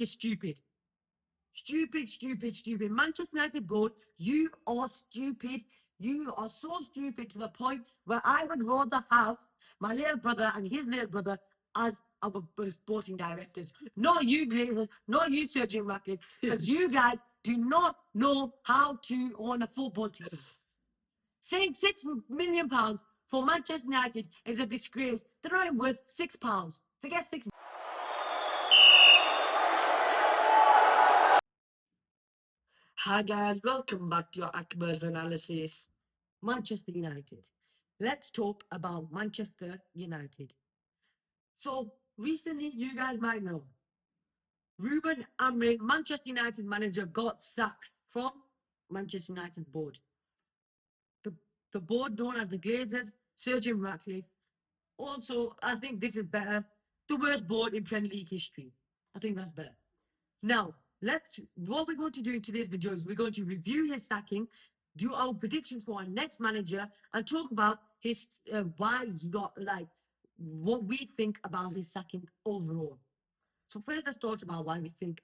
is stupid. Stupid. Manchester United board, you are stupid. You are so stupid to the point where I would rather have my little brother and his little brother as our sporting directors. Not you, Glazers, not you, Sir Jim Ratcliffe, because you guys do not know how to own a football team. Saying £6 million for Manchester United is a disgrace. They're not even worth £6. Forget £6. Hi guys, welcome back to your Akbar's analysis. Manchester United. Let's talk about Manchester United. So recently, you guys might know, Ruben Amorim, Manchester United manager, got sacked from Manchester United board. The, the board known as the Glazers, Sir Jim Ratcliffe. Also, I think this is better. The worst board in Premier League history. I think that's better. Now, what we're going to do in today's video is we're going to review his sacking, do our predictions for our next manager, and talk about his why he got what we think about his sacking overall. So first, let's talk about why we think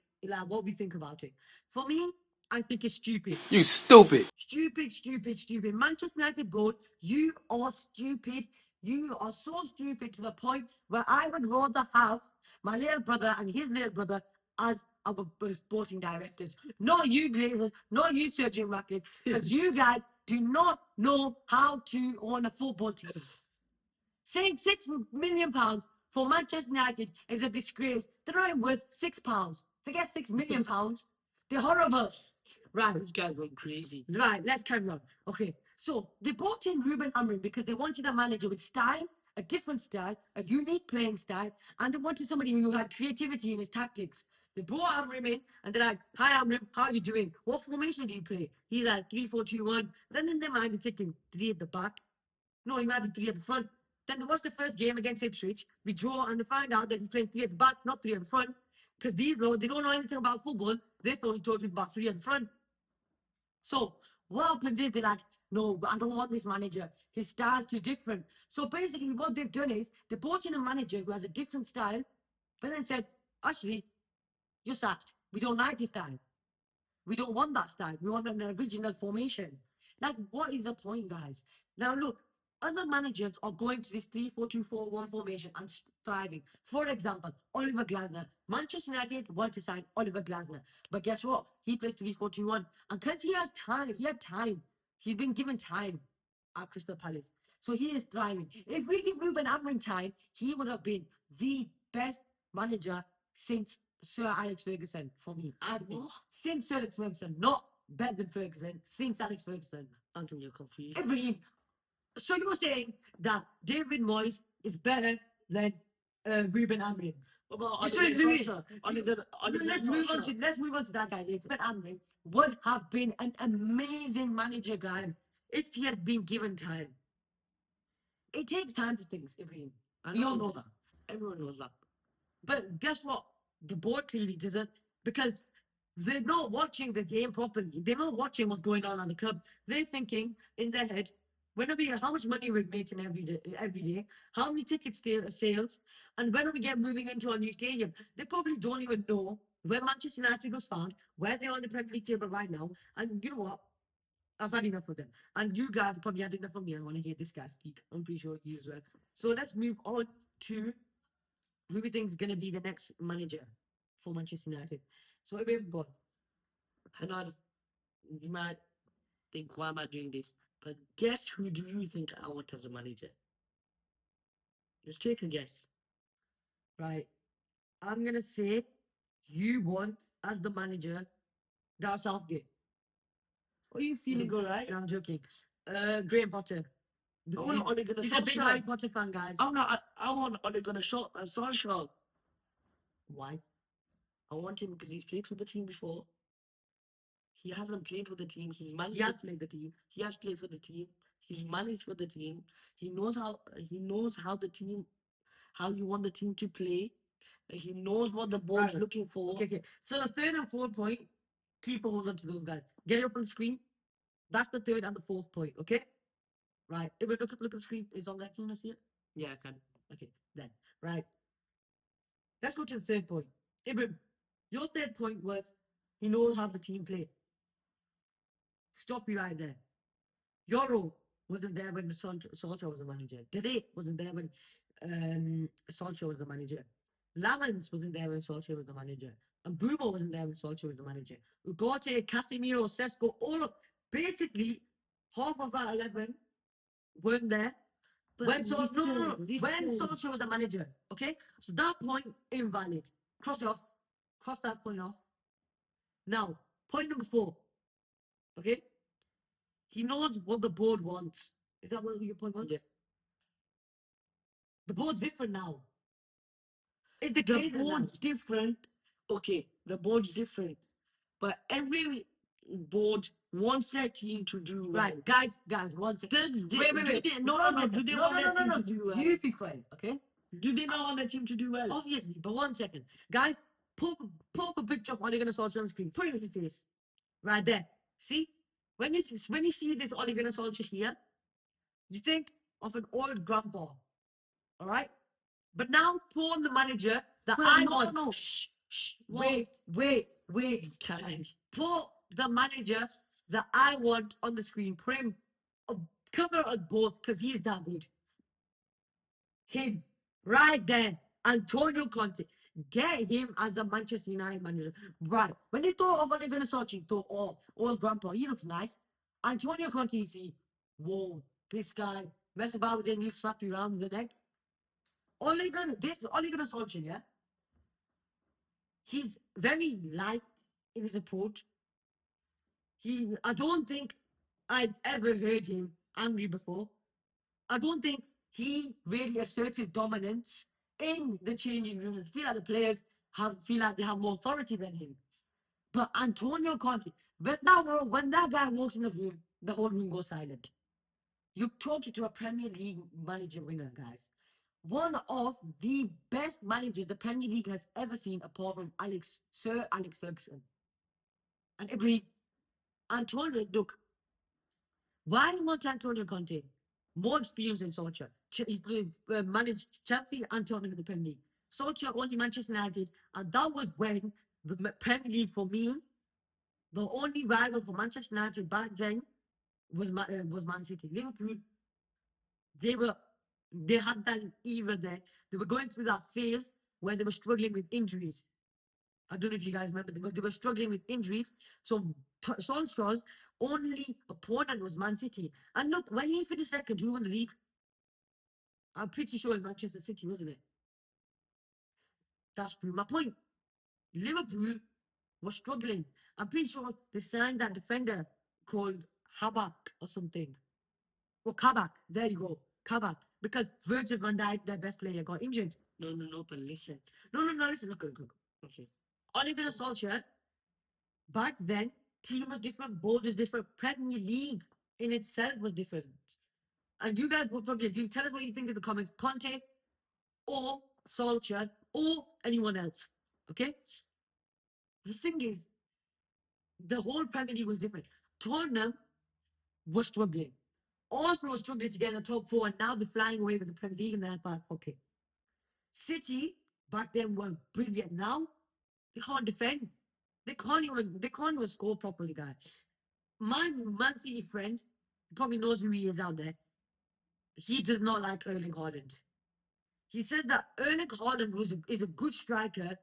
what we think about it. For me, I think it's stupid. You stupid. Stupid. Manchester United board, you are stupid. You are so stupid to the point where I would rather have my little brother and his little brother as our sporting directors. Not you, Glazers, not you, Sir Jim Ratcliffe, because you guys do not know how to own a football team. Saying £6 million for Manchester United is a disgrace. They're not even worth £6. Forget £6 million. They're horrible. Right. This guy's going crazy. Right, let's carry on. Okay, so they brought in Ruben Amorim because they wanted a manager with style, a different style, a unique playing style, and they wanted somebody who had creativity in his tactics. They brought Amorim in, and they're like, "Hi Amorim, how are you doing? What formation do you play?" He's like 3-4-2-1. Then in their mind, they're thinking 3 at the back. No, he might be 3 at the front. Then what's the first game against Ipswich? We draw, and they find out that he's playing 3 at the back, not 3 at the front. Because these laws, they don't know anything about football. They thought he was talking about 3 at the front. So what happens is they're like, no, I don't want this manager. His style's too different. So basically what they've done is they brought in a manager who has a different style, but then said, actually, you're sacked. We don't like this style. We don't want that style. We want an original formation. Like, what is the point, guys? Now look, other managers are going to this 3-4-2-4-1 formation and thriving. For example, Oliver Glasner. Manchester United want to sign Oliver Glasner. But guess what? He plays 3-4-2-1. And because he has time, he's been given time at Crystal Palace. So he is thriving. If we give Ruben Amorim time, he would have been the best manager since Sir Alex Ferguson, for me. I think. Since Sir Alex Ferguson, not better than Ferguson, since Alex Ferguson. Until you're confused. Ibrahim, so you're saying that David Moyes is better than Ruben Amorim? What about You sorry, Louis. Let's move on to that guy later. Ruben Amorim would have been an amazing manager, guys, if he had been given time. It takes time for things, Ibrahim. We all know that. Everyone knows that. But guess what? The board clearly doesn't, because they're not watching the game properly. They're not watching what's going on at the club. They're thinking in their head, how much money we're making every day, how many ticket sales, and when are we moving into a new stadium? They probably don't even know where Manchester United was found, where they are on the Premier League table right now. And you know what? I've had enough of them. And you guys probably had enough of me. I want to hear this guy speak. I'm pretty sure you as well. So let's move on to who we think is going to be the next manager for Manchester United. So we've got. Hang on. You might think, why am I doing this? But guess who do you think I want as a manager? Just take a guess. Right. I'm going to say you want as the manager Gareth Southgate. What are you feeling, all right? I'm joking. Graham Potter. I want Ole Gunnar He's a big Solskjaer. Harry Potter fan, guys. I want Ole Gunnar Solskjaer. Why? I want him because he's played for the team before. He hasn't played for the team. He's managed. He has played the team. He has played for the team. He's managed for the team. He knows how the team, how you want the team to play. He knows what the board's looking for. Okay. So the third and fourth point, keep a hold on to those guys. Get it up on the screen. That's the third and the fourth point, okay? Right. If we look at the screen, is on that, can you see it? Yeah, I can. Okay, then. Right. Let's go to the third point. Ibrahim, Your third point was he knows how the team play. Stop you right there. Euro wasn't there when Solskjaer was the manager. Dede wasn't there when Solskjaer was the manager. Lamens wasn't there when Solskjaer was the manager. And Bruno wasn't there when Solskjaer was the manager. Ugarte, Casemiro, Sesko, all of basically half of that 11 weren't there But when Sol no, no, no, when listen. Solskjaer was the manager. Okay, so that point invalid. Cross it off. Cross that point off. Now, point number 4. Okay, he knows what the board wants. Is that what your point was? Yeah. The board's different now. It's the The cases now. board's different. Okay, the board's different. But every board wants their team to do well. Right, guys, one second. Wait. No, Do they no, want no, their no, team no, to do well? You be quiet, okay? Do they not want their team to do well? Obviously, but 1 second. Guys, pull up a picture of Ole Gunnar Solskjaer on the screen. Put it in his face. Right there. See? When you see this Ole Gunnar Solskjaer here, you think of an old grandpa. Alright? But now pull on the manager that Well, I no, want. no. Shh. What? Wait. Pull the manager that I want on the screen. Put him cover us both because he's that good. Him. Right there. Antonio Conte. Get him as a Manchester United manager. Right. When they thought of Ole Gunnar Solskjaer, you thought, oh, old grandpa, he looks nice. Antonio Conte, you see, whoa, this guy, mess about with him, he'll slap you around the neck. Ole Gunnar Solskjaer, yeah? He's very light in his approach. I don't think I've ever heard him angry before. I don't think he really asserts his dominance in the changing rooms. I feel like the players feel like they have more authority than him. But Antonio Conte, when that guy walks in the room, the whole room goes silent. You're talking to a Premier League manager winner, guys. One of the best managers the Premier League has ever seen, apart from Sir Alex Ferguson. And every Antonio, look, why do you want Antonio Conte? More experience than Solskjaer. He's managed Chelsea and Tottenham in the Premier League. Solskjaer only Manchester United, and that was when the Premier League, for me, the only rival for Manchester United back then was Man City. Liverpool, they were they had that era there. They were going through that phase where they were struggling with injuries. I don't know if you guys remember, they were struggling with injuries. So Solskjaer's only opponent was Man City. And look, when he finished second, who won the league? I'm pretty sure it was Manchester City, wasn't it? That's proved my point. Liverpool was struggling. I'm pretty sure they signed that defender called Habak or something. Or Kabak. There you go. Kabak. Because Virgil van Dijk, their best player, got injured. No, but listen. No, listen. Look. Okay. Oliver Solskjaer, back then, team was different, board was different, Premier League in itself was different. And you guys will probably agree. Tell us what you think in the comments. Conte or Solskjaer or anyone else. Okay? The thing is, the whole Premier League was different. Tottenham was struggling. Arsenal was struggling to get in the top 4, and now they're flying away with the Premier League in their back pocket. City back then were brilliant. Now they can't defend. They can't even score properly, guys. My Man City friend probably knows who he is out there. He does not like Erling Haaland. He says that Erling Haaland is a good striker,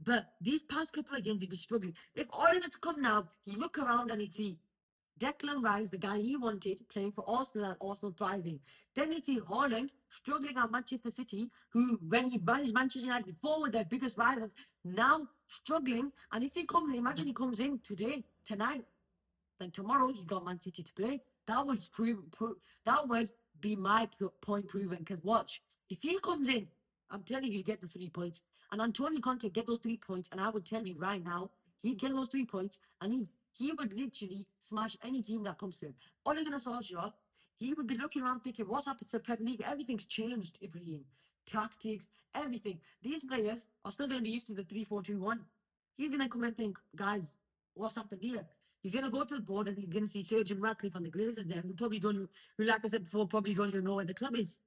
but these past couple of games he's been struggling. If Haaland was to come now, he'd look around and he'd see Declan Rice, the guy he wanted, playing for Arsenal and Arsenal thriving. Then he'd see Haaland struggling at Manchester City, who, when he managed Manchester United before, were their biggest rivals, now struggling. And if he comes, imagine he comes in tonight, then tomorrow he's got Man City to play. That would be my point proven. Because watch, if he comes in, I'm telling you, you get the 3 points. And Antonio Conte get those 3 points, and I would tell you right now, he'd get those 3 points, and he would literally smash any team that comes to him. Ole Gunnar Solskjaer, he would be looking around thinking, what's happened to the Premier League? Everything's changed, Ibrahim. Tactics, everything. These players are still going to be used to the 3-4-2-1. He's going to come and think, guys, what's happened here? He's going to go to the board and he's going to see Sir Jim Ratcliffe and the Glazers there, who, like I said before, probably don't even know where the club is.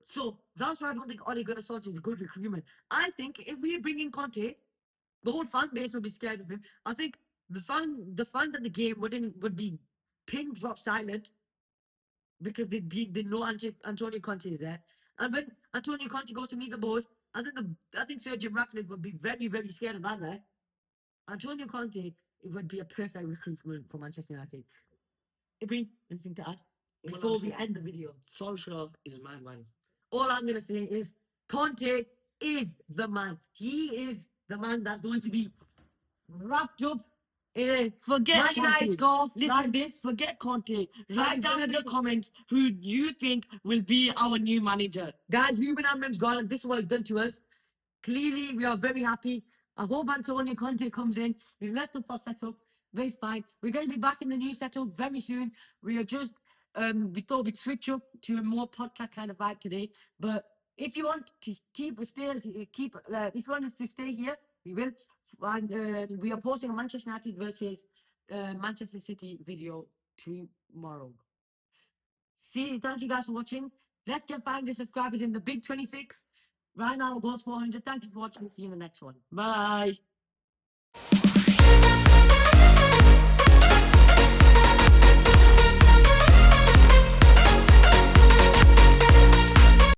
So that's why I don't think Ole Gunnar Solskjaer is a good recruitment. I think if we bring in Conte, the whole fan base would be scared of him. I think the fans at the game would be pin drop silent because they know Antonio Conte is there. And when Antonio Conte goes to meet the board, I think Sir Jim Ratcliffe would be very, very scared of that guy. Antonio Conte, it would be a perfect recruitment for Manchester United. Ibrahim, anything to add before we end the video? Solskjaer is my man. All I'm gonna say is Conte is the man. He is the man that's going to be wrapped up in a Forget Man United Conte. scarf Listen, like this. Forget Conte. Write Guys, down in the definitely- comments who you think will be our new manager. Guys, Ruben Amorim's gone, and this is what he's done to us. Clearly, we are very happy. I hope Antonio Conte comes in. We've messed up our setup, but it's fine. We're going to be back in the new setup very soon. We are just, we thought we'd switch up to a more podcast kind of vibe today. But if you want to if you want us to stay here, we will. And we are posting a Manchester United versus Manchester City video tomorrow. Thank you guys for watching. Let's get 500 subscribers in the big 26. Right now, goes 400. Thank you for watching. See you in the next one. Bye.